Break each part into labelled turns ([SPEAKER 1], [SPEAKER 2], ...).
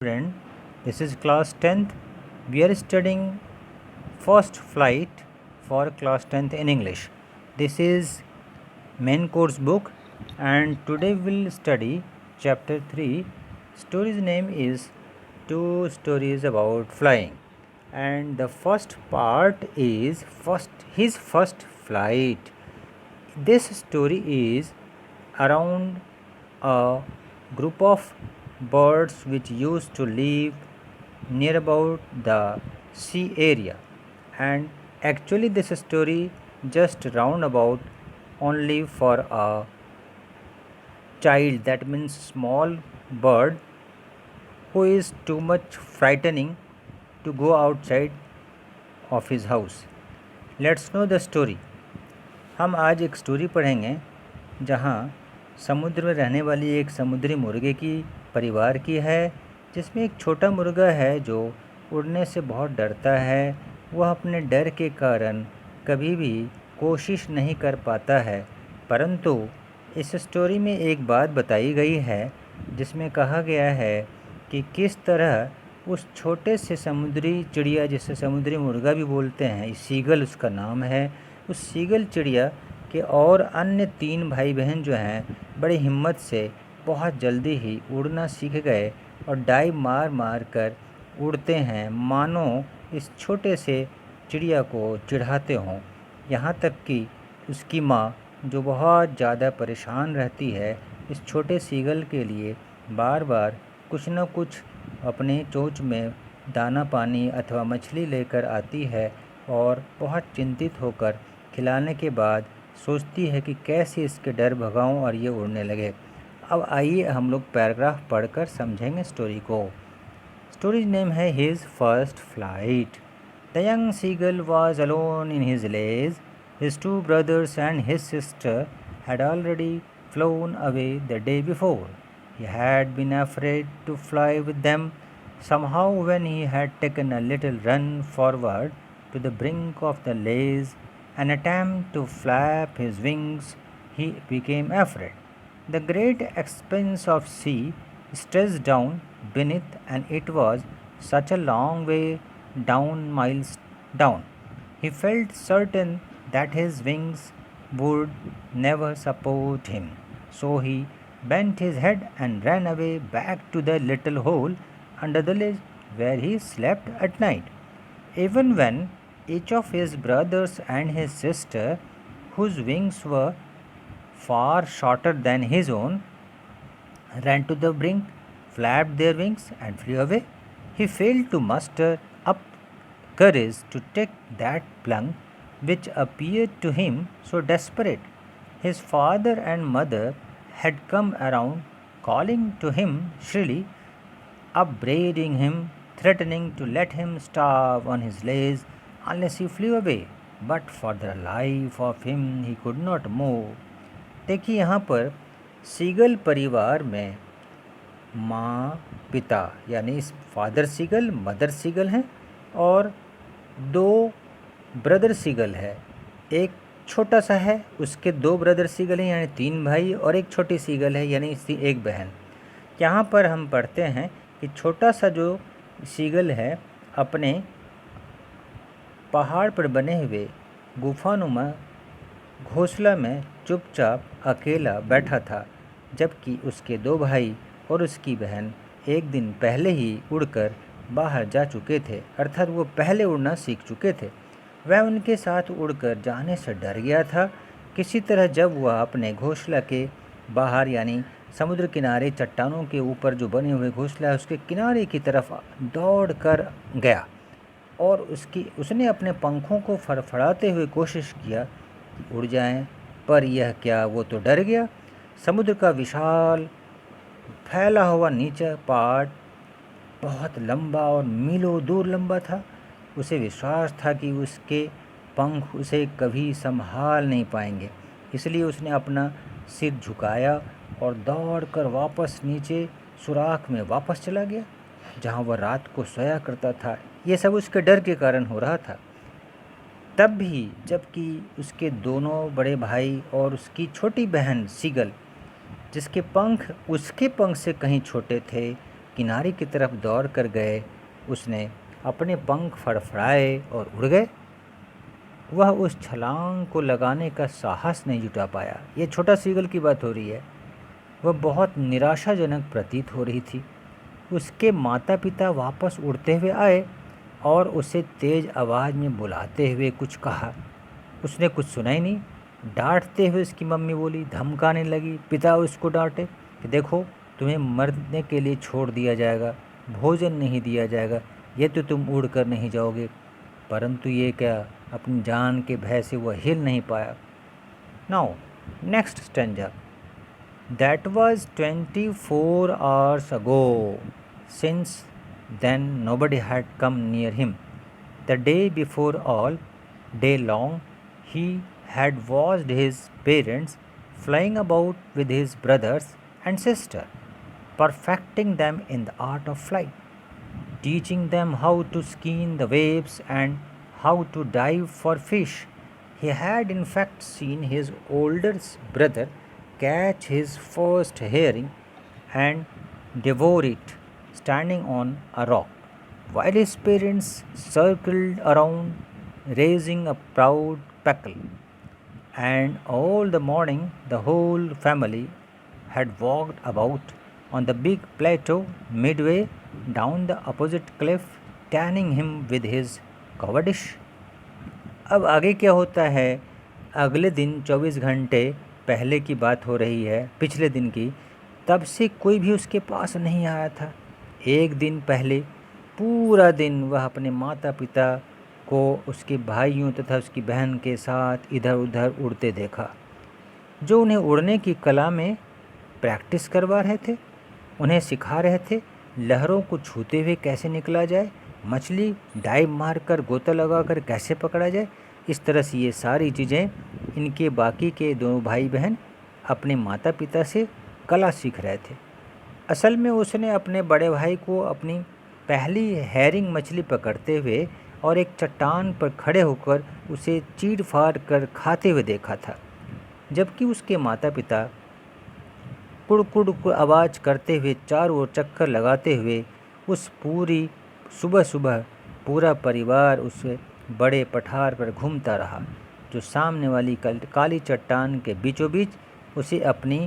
[SPEAKER 1] Friend, this is class 10th. We are studying first flight for class 10th in English. This is main course book and today we'll study chapter 3. Story's name is Two Stories About Flying. And the first part is his first flight. This story is around a group of birds which used to live near about the sea area, and actually this story just roundabout only for a child, that means small bird who is too much frightening to go outside of his house. Let's know the story. हम आज एक story पढ़ेंगे जहाँ समुद्र में रहने वाली एक समुद्री मुर्गे की परिवार की है, जिसमें एक छोटा मुर्गा है जो उड़ने से बहुत डरता है। वह अपने डर के कारण कभी भी कोशिश नहीं कर पाता है, परंतु इस स्टोरी में एक बात बताई गई है जिसमें कहा गया है कि किस तरह उस छोटे से समुद्री चिड़िया, जिसे समुद्री मुर्गा भी बोलते हैं, सीगल उसका नाम है, उस सीगल चिड़िया के और अन्य 3 भाई बहन जो हैं बड़ी हिम्मत से बहुत जल्दी ही उड़ना सीख गए और डाइव मार मार कर उड़ते हैं, मानो इस छोटे से चिड़िया को चिढ़ाते हों। यहाँ तक कि उसकी माँ, जो बहुत ज़्यादा परेशान रहती है इस छोटे सीगल के लिए, बार बार कुछ न कुछ अपने चोंच में दाना पानी अथवा मछली लेकर आती है और बहुत चिंतित होकर खिलाने के बाद सोचती है कि कैसे इसके डर भगाऊं और ये उड़ने लगे। अब आइए हम लोग पैराग्राफ पढ़कर समझेंगे स्टोरी को। स्टोरी नेम है his first flight. The young seagull was alone in his ledge. His 2 brothers and his sister had already flown away the day before. He had been afraid to fly with them. Somehow, when he had taken a little run forward to the brink of the laze, an attempt to flap his wings, he became afraid. The great expanse of sea stretched down beneath, and it was such a long way down, miles down. He felt certain that his wings would never support him. So he bent his head and ran away back to the little hole under the ledge where he slept at night. Even when each of his brothers and his sister, whose wings were far shorter than his own, ran to the brink, flapped their wings, and flew away, he failed to muster up courage to take that plunge which appeared to him so desperate. His father and mother had come around, calling to him shrilly, upbraiding him, threatening to let him starve on his lays unless he flew away. But for the life of him he could not move. देखिए यहाँ पर seagull परिवार में माँ पिता यानी father seagull, mother seagull हैं और 2 ब्रदर सीगल है। एक छोटा सा है, उसके 2 ब्रदर सीगल हैं यानी 3 भाई, और एक छोटी सीगल है यानी इसकी एक बहन। यहाँ पर हम पढ़ते हैं कि छोटा सा जो सीगल है अपने पहाड़ पर बने हुए गुफानुमा घोंसला में चुपचाप अकेला बैठा था, जबकि उसके 2 भाई और उसकी बहन एक दिन पहले ही उड़कर बाहर जा चुके थे, अर्थात वो पहले उड़ना सीख चुके थे। वह उनके साथ उड़कर जाने से डर गया था। किसी तरह जब वह अपने घोंसला के बाहर यानी समुद्र किनारे चट्टानों के ऊपर जो बने हुए घोंसला है उसके किनारे की तरफ दौड़ कर गया और उसने अपने पंखों को फड़फड़ाते हुए कोशिश किया कि उड़ जाएं, पर यह क्या, वो तो डर गया। समुद्र का विशाल फैला हुआ नीचा पहाड़ बहुत लंबा और मीलों दूर लंबा था। उसे विश्वास था कि उसके पंख उसे कभी संभाल नहीं पाएंगे, इसलिए उसने अपना सिर झुकाया और दौड़कर वापस नीचे सुराख में वापस चला गया जहां वह रात को सोया करता था। ये सब उसके डर के कारण हो रहा था। तब भी जबकि उसके दोनों बड़े भाई और उसकी छोटी बहन सीगल, जिसके पंख उसके पंख से कहीं छोटे थे, किनारे की तरफ दौड़ कर गए। उसने अपने पंख फड़फड़ाए और उड़ गए। वह उस छलांग को लगाने का साहस नहीं जुटा पाया। ये छोटा सीगल की बात हो रही है। वह बहुत निराशाजनक प्रतीत हो रही थी। उसके माता पिता वापस उड़ते हुए आए और उसे तेज आवाज़ में बुलाते हुए कुछ कहा। उसने कुछ सुना ही नहीं। डांटते हुए उसकी मम्मी बोली, धमकाने लगी। पिता उसको डांटे कि देखो, तुम्हें मरने के लिए छोड़ दिया जाएगा, भोजन नहीं दिया जाएगा, ये तो तुम उड़ कर नहीं जाओगे। परंतु ये क्या, अपनी जान के भय से वह हिल नहीं पाया। Now next stanza. That was 24 hours ago. Since then, nobody had come near him. The day before, all day long, he had watched his parents flying about with his brothers and sister, perfecting them in the art of flight, teaching them how to skin the waves and how to dive for fish. He had in fact seen his older brother catch his first herring and devour it standing on a rock, while his parents circled around, raising a proud cackle. And all the morning the whole family had walked about on the big plateau midway down the opposite cliff, tanning him with his cowardice. अब आगे क्या होता है? अगले दिन 24 घंटे पहले की बात हो रही है, पिछले दिन की। तब से कोई भी उसके पास नहीं आया था। एक दिन पहले पूरा दिन वह अपने माता पिता को उसके भाइयों तथा उसकी बहन के साथ इधर उधर उड़ते देखा, जो उन्हें उड़ने की कला में प्रैक्टिस करवा रहे थे, उन्हें सिखा रहे थे लहरों को छूते हुए कैसे निकला जाए, मछली डाइव मारकर गोता लगाकर कैसे पकड़ा जाए। इस तरह से ये सारी चीज़ें इनके बाकी के दो भाई बहन अपने माता पिता से कला सीख रहे थे। असल में उसने अपने बड़े भाई को अपनी पहली हैरिंग मछली पकड़ते हुए और एक चट्टान पर खड़े होकर उसे चीर फाड़ कर खाते हुए देखा था, जबकि उसके माता पिता कुड़ आवाज़ करते हुए चारों ओर चक्कर लगाते हुए उस पूरी सुबह सुबह पूरा परिवार उस बड़े पठार पर घूमता रहा, जो सामने वाली काली चट्टान के बीचों बीच उसे अपनी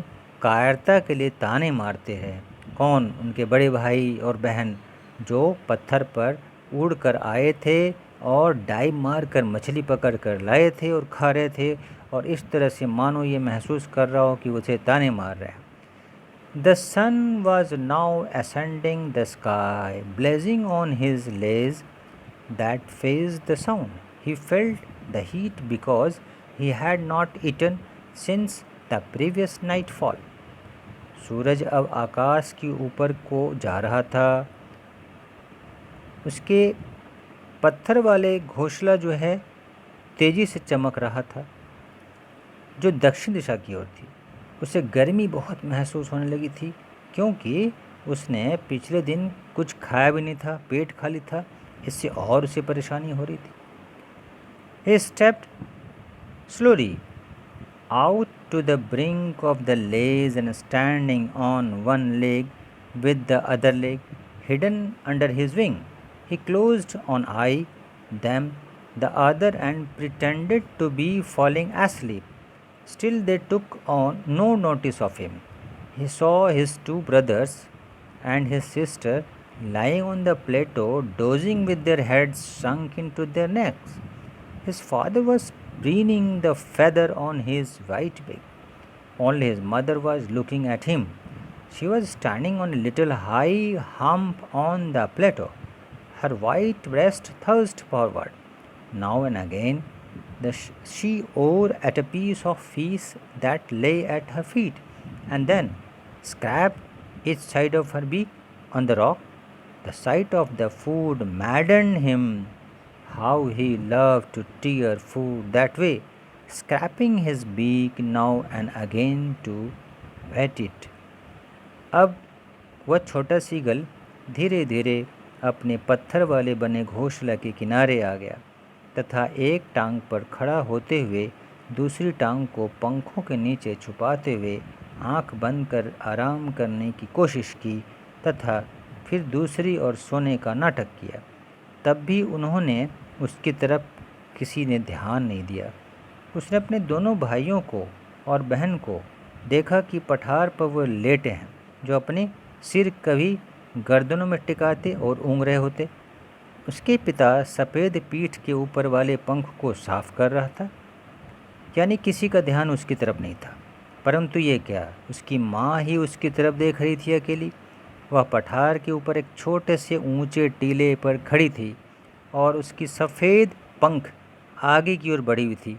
[SPEAKER 1] कायरता के लिए ताने मारते रहे। कौन? उनके बड़े भाई और बहन, जो पत्थर पर उड़ कर आए थे और डाइव मार कर मछली पकड़ कर लाए थे और खा रहे थे, और इस तरह से मानो ये महसूस कर रहा हो कि उसे ताने मार रहे हैं। The sun was now ascending the sky, blazing on his legs that faced the sound. He felt the heat because he had not eaten since the previous nightfall. सूरज अब आकाश के ऊपर को जा रहा था। उसके पत्थर वाले घोंसला जो है तेज़ी से चमक रहा था, जो दक्षिण दिशा की ओर थी। उसे गर्मी बहुत महसूस होने लगी थी, क्योंकि उसने पिछले दिन कुछ खाया भी नहीं था, पेट खाली था। इससे और उसे परेशानी हो रही थी। He stepped slowly out to the brink of the ledge and standing on one leg with the other leg hidden under his wing, he closed one eye, then the other, and pretended to be falling asleep. Still they took on no notice of him. He saw his two brothers and his sister lying on the plateau, dozing with their heads sunk into their necks. His father was preening the feather on his white beak. Only his mother was looking at him. She was standing on a little high hump on the plateau, her white breast thrust forward. Now and again she ore at a piece of fish that lay at her feet, and then scraped each side of her beak on the rock. The sight of the food maddened him. How he loved to tear food that way, scraping his beak now and again to wet it. अब वह छोटा seagull धीरे धीरे अपने पत्थर वाले बने घोंसला के किनारे आ गया तथा एक टांग पर खड़ा होते हुए दूसरी टांग को पंखों के नीचे छुपाते हुए आंख बंद कर आराम करने की कोशिश की तथा फिर दूसरी और सोने का नाटक किया। तब भी उन्होंने उसकी तरफ किसी ने ध्यान नहीं दिया। उसने अपने दोनों भाइयों को और बहन को देखा कि पठार पर वो लेटे हैं, जो अपने सिर कभी गर्दनों में टिकाते और ऊँघ रहे होते। उसके पिता सफ़ेद पीठ के ऊपर वाले पंख को साफ कर रहा था, यानी किसी का ध्यान उसकी तरफ नहीं था। परंतु ये क्या, उसकी माँ ही उसकी तरफ देख रही थी अकेली। वह पठार के ऊपर एक छोटे से ऊंचे टीले पर खड़ी थी और उसकी सफ़ेद पंख आगे की ओर बढ़ी हुई थी।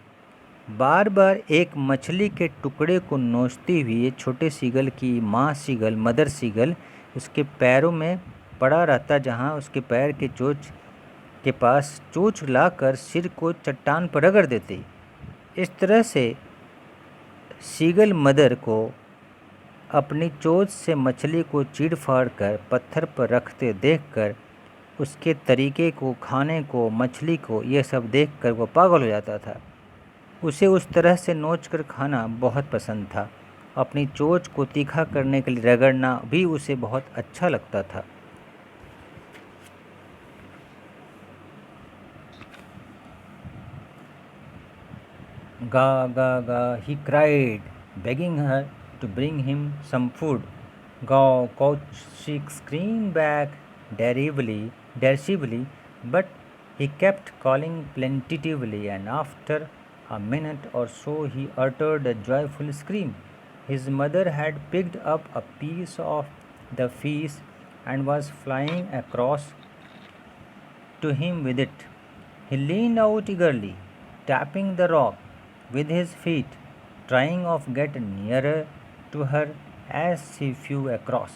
[SPEAKER 1] बार बार एक मछली के टुकड़े को नोचती हुई ये छोटे सीगल की माँ सीगल, मदर सीगल, उसके पैरों में पड़ा रहता, जहाँ उसके पैर के चोंच के पास चोंच लाकर सिर को चट्टान पर रगड़ देती। इस तरह से सीगल मदर को अपनी चोंच से मछली को चीड़-फाड़ कर पत्थर पर रखते देखकर, उसके तरीके को, खाने को, मछली को, यह सब देखकर वो पागल हो जाता था। उसे उस तरह से नोचकर खाना बहुत पसंद था। अपनी चोंच को तीखा करने के लिए रगड़ना भी उसे बहुत अच्छा लगता था। "Ga, ga, ga," he cried, begging her to bring him some food. "Gaw, gaw," she screamed back derisively, but he kept calling plaintively, and after a minute or so he uttered a joyful scream. His mother had picked up a piece of the feast and was flying across to him with it. He leaned out eagerly, tapping the rock with his feet, trying to get nearer to her as she flew across.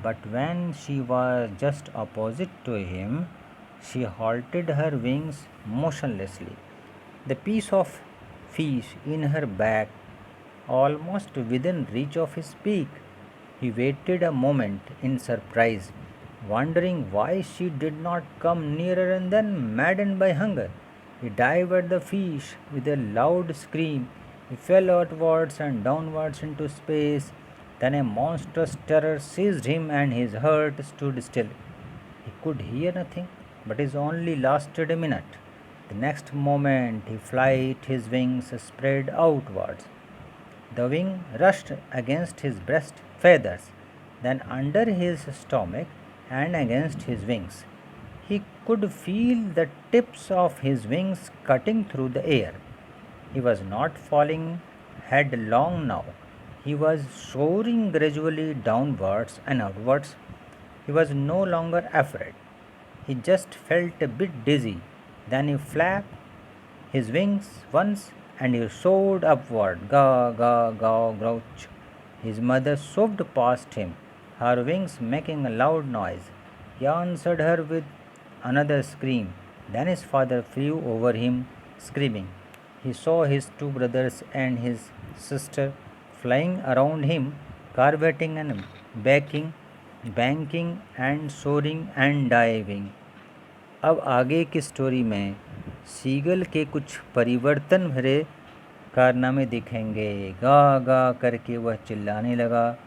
[SPEAKER 1] But when she was just opposite to him, she halted her wings motionlessly, the piece of fish in her back almost within reach of his beak. He waited a moment in surprise, wondering why she did not come nearer, and then, maddened by hunger, he dived at the fish with a loud scream. He fell outwards and downwards into space. Then a monstrous terror seized him and his heart stood still. He could hear nothing, but it only lasted a minute. The next moment, his wings spread outwards. The wing rushed against his breast feathers, then under his stomach and against his wings. He could feel the tips of his wings cutting through the air. He was not falling headlong now. He was soaring gradually downwards and outwards. He was no longer afraid. He just felt a bit dizzy. Then he flapped his wings once and he soared upward. Gaw, gaw, gaw, grouch. His mother swooped past him, her wings making a loud noise. He answered her with another scream. Then his father flew over him, screaming. He saw his two brothers and his sister flying around him, curveting and banking and soaring and diving. अब आगे की story में seagull के कुछ परिवर्तन भरे कारनामे दिखेंगे। गा गा करके वह चिल्लाने लगा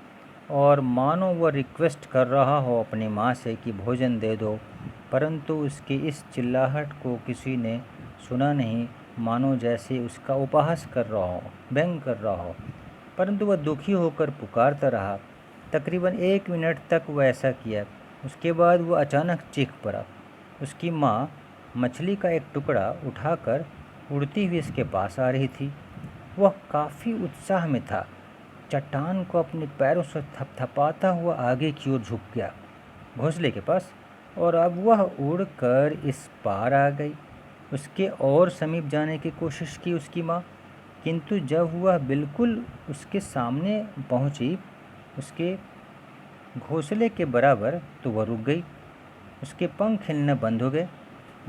[SPEAKER 1] और मानो वह रिक्वेस्ट कर रहा हो अपनी माँ से कि भोजन दे दो, परंतु उसकी इस चिल्लाहट को किसी ने सुना नहीं, मानो जैसे उसका उपहास कर रहा हो, व्यंग कर रहा हो। परंतु वह दुखी होकर पुकारता रहा। तकरीबन 1 मिनट तक वह ऐसा किया। उसके बाद वह अचानक चीख पड़ा। उसकी माँ मछली का एक टुकड़ा उठाकर उड़ती हुई इसके पास आ रही थी। वह काफ़ी उत्साह में था। चट्टान को अपने पैरों से थपथपाता हुआ आगे की ओर झुक गया घोंसले के पास, और अब वह उड़कर इस पार आ गई। उसके और समीप जाने की कोशिश की उसकी माँ, किंतु जब वह बिल्कुल उसके सामने पहुँची, उसके घोंसले के बराबर, तो वह रुक गई। उसके पंख हिलना बंद हो गए।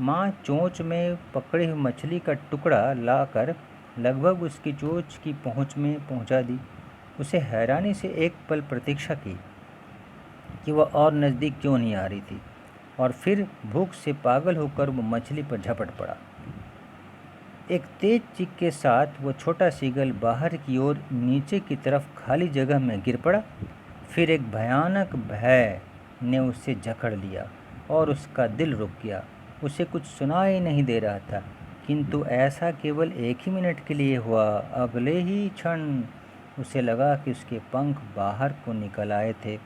[SPEAKER 1] माँ चोंच में पकड़ी हुई मछली का टुकड़ा लाकर लगभग उसकी चोंच की पहुँच में पहुँचा दी। उसे हैरानी से एक पल प्रतीक्षा की कि वह और नज़दीक क्यों नहीं आ रही थी, और फिर भूख से पागल होकर वो मछली पर झपट पड़ा। एक तेज चीख के साथ वो छोटा सीगल बाहर की ओर नीचे की तरफ खाली जगह में गिर पड़ा। फिर एक भयानक भय ने उसे जकड़ लिया और उसका दिल रुक गया। उसे कुछ सुनाई नहीं दे रहा था, किंतु ऐसा केवल एक ही मिनट के लिए हुआ। अगले ही क्षण उसे लगा कि उसके पंख बाहर को निकल आए थे।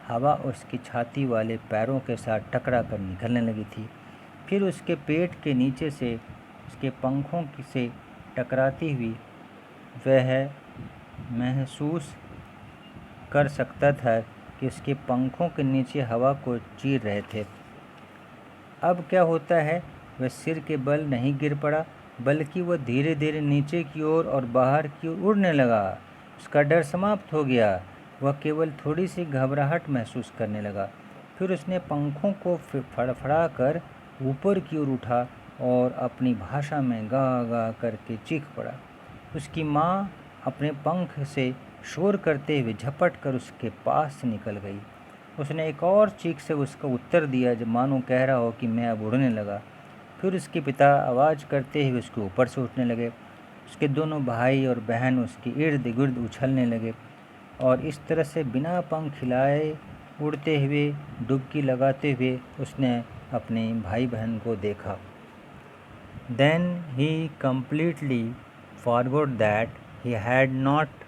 [SPEAKER 1] हवा उसकी छाती वाले पैरों के साथ टकरा कर निकलने लगी थी। फिर उसके पेट के नीचे से उसके पंखों से टकराती हुई वह महसूस कर सकता था कि उसके पंखों के नीचे हवा को चीर रहे थे। अब क्या होता है, वह सिर के बल नहीं गिर पड़ा, बल्कि वह धीरे धीरे नीचे की ओर और बाहर की ओर उड़ने लगा। उसका डर समाप्त हो गया। वह केवल थोड़ी सी घबराहट महसूस करने लगा। फिर उसने पंखों को फड़फड़ा कर ऊपर की ओर उठा और अपनी भाषा में गा गा करके चीख पड़ा। उसकी माँ अपने पंख से शोर करते हुए झपट कर उसके पास से निकल गई। उसने एक और चीख से उसका उत्तर दिया, जब मानो कह रहा हो कि मैं अब उड़ने लगा। फिर उसके पिता आवाज़ करते हुए उसके ऊपर से उठने लगे। उसके दोनों भाई और बहन उसके इर्द गिर्द उछलने लगे और इस तरह से बिना पंख हिलाए उड़ते हुए डुबकी लगाते हुए उसने अपने भाई बहन को देखा। Then he completely forgot that he had not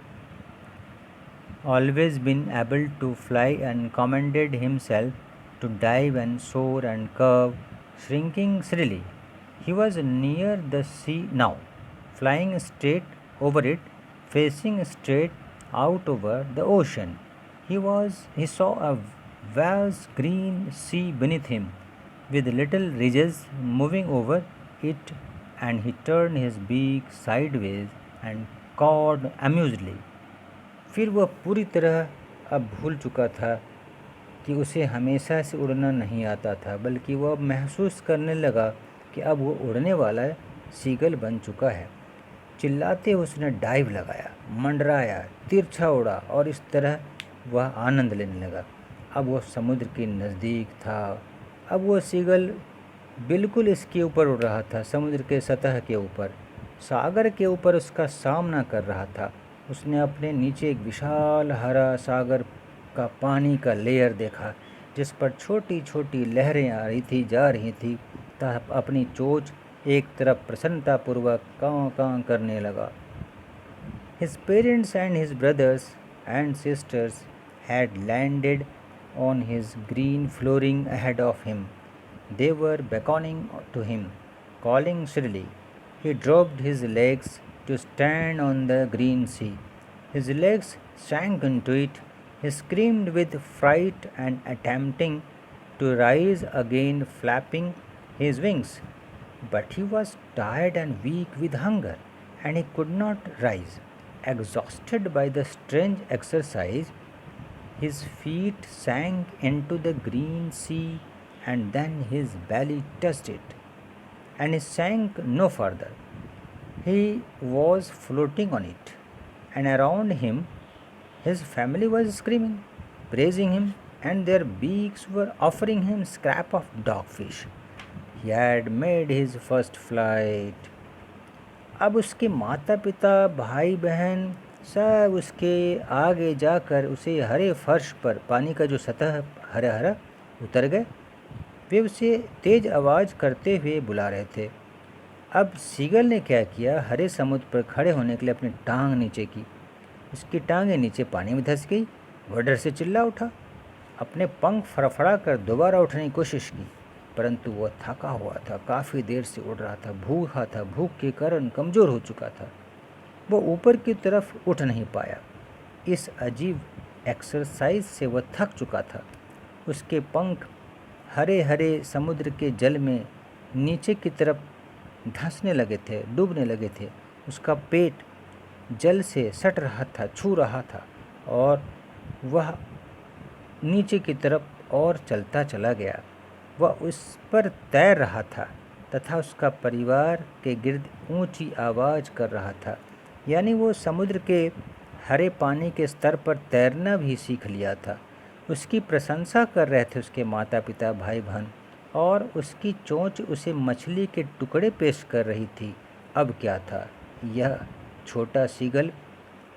[SPEAKER 1] always been able to fly and commanded himself to dive and soar and curve, shrinking shrilly. He was near the sea now, flying straight over it, facing straight out over the ocean. He saw a vast green sea beneath him, with little ridges moving over it, and he turned his beak sideways and cawed amusedly. फिर वह पूरी तरह अब भूल चुका था कि उसे हमेशा से उड़ना नहीं आता था, बल्कि वह अब महसूस करने लगा कि अब वो उड़ने वाला सीगल बन चुका है। चिल्लाते उसने डाइव लगाया, मंडराया, तिरछा उड़ा और इस तरह वह आनंद लेने लगा। अब वह समुद्र के नज़दीक था। अब वह सीगल बिल्कुल इसके ऊपर उड़ रहा था, समुद्र के सतह के ऊपर, सागर के ऊपर उसका सामना कर रहा था। उसने अपने नीचे एक विशाल हरा सागर का पानी का लेयर देखा, जिस पर छोटी छोटी लहरें आ रही थी जा रही थी, तब अपनी चोंच एक तरफ प्रसन्नतापूर्वक कां कां करने लगा। His parents and his brothers and sisters had landed on his green flooring ahead of him. They were beckoning to him, calling shrilly. He dropped his legs to stand on the green sea. His legs sank into it. He screamed with fright and attempting to rise again, flapping his wings. But he was tired and weak with hunger, and he could not rise. Exhausted by the strange exercise, his feet sank into the green sea, and then his belly touched it, and he sank no further. He was floating on it, and around him his family was screaming, praising him, and their beaks were offering him scrap of dogfish. He had made his first flight. अब उसके माता पिता भाई बहन सब उसके आगे जाकर उसे हरे फर्श पर, पानी का जो सतह हरा हरा, उतर गए। वे उसे तेज़ आवाज़ करते हुए बुला रहे थे। अब सीगल ने क्या किया, हरे समुद्र पर खड़े होने के लिए अपनी टांग नीचे की। उसकी टांगें नीचे पानी में धंस गई। वह डर से चिल्ला उठा, अपने पंख फड़फड़ा कर दोबारा उठने की कोशिश की, परंतु वह थका हुआ था, काफ़ी देर से उड़ रहा था, भूखा था, भूख के कारण कमज़ोर हो चुका था। वह ऊपर की तरफ उठ नहीं पाया। इस अजीब एक्सरसाइज से वह थक चुका था। उसके पंख हरे हरे समुद्र के जल में नीचे की तरफ धंसने लगे थे, डूबने लगे थे। उसका पेट जल से सट रहा था, छू रहा था, और वह नीचे की तरफ और चलता चला गया। वह उस पर तैर रहा था तथा उसका परिवार के गिर्द ऊंची आवाज़ कर रहा था। यानी वो समुद्र के हरे पानी के स्तर पर तैरना भी सीख लिया था। उसकी प्रशंसा कर रहे थे उसके माता पिता भाई बहन, और उसकी चोंच उसे मछली के टुकड़े पेश कर रही थी। अब क्या था, यह छोटा सीगल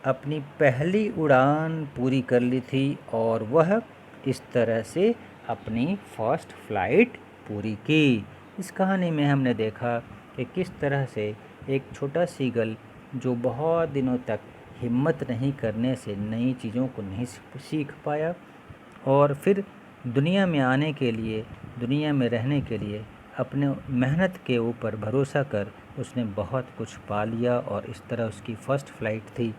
[SPEAKER 1] अपनी पहली उड़ान पूरी कर ली थी और वह इस तरह से अपनी फर्स्ट फ्लाइट पूरी की। इस कहानी में हमने देखा कि किस तरह से एक छोटा सीगल जो बहुत दिनों तक हिम्मत नहीं करने से नई चीज़ों को नहीं सीख पाया, और फिर दुनिया में आने के लिए, दुनिया में रहने के लिए अपने मेहनत के ऊपर भरोसा कर उसने बहुत कुछ पा लिया, और इस तरह उसकी फ़र्स्ट फ्लाइट थी।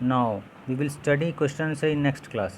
[SPEAKER 1] Now we will study question answer in next class.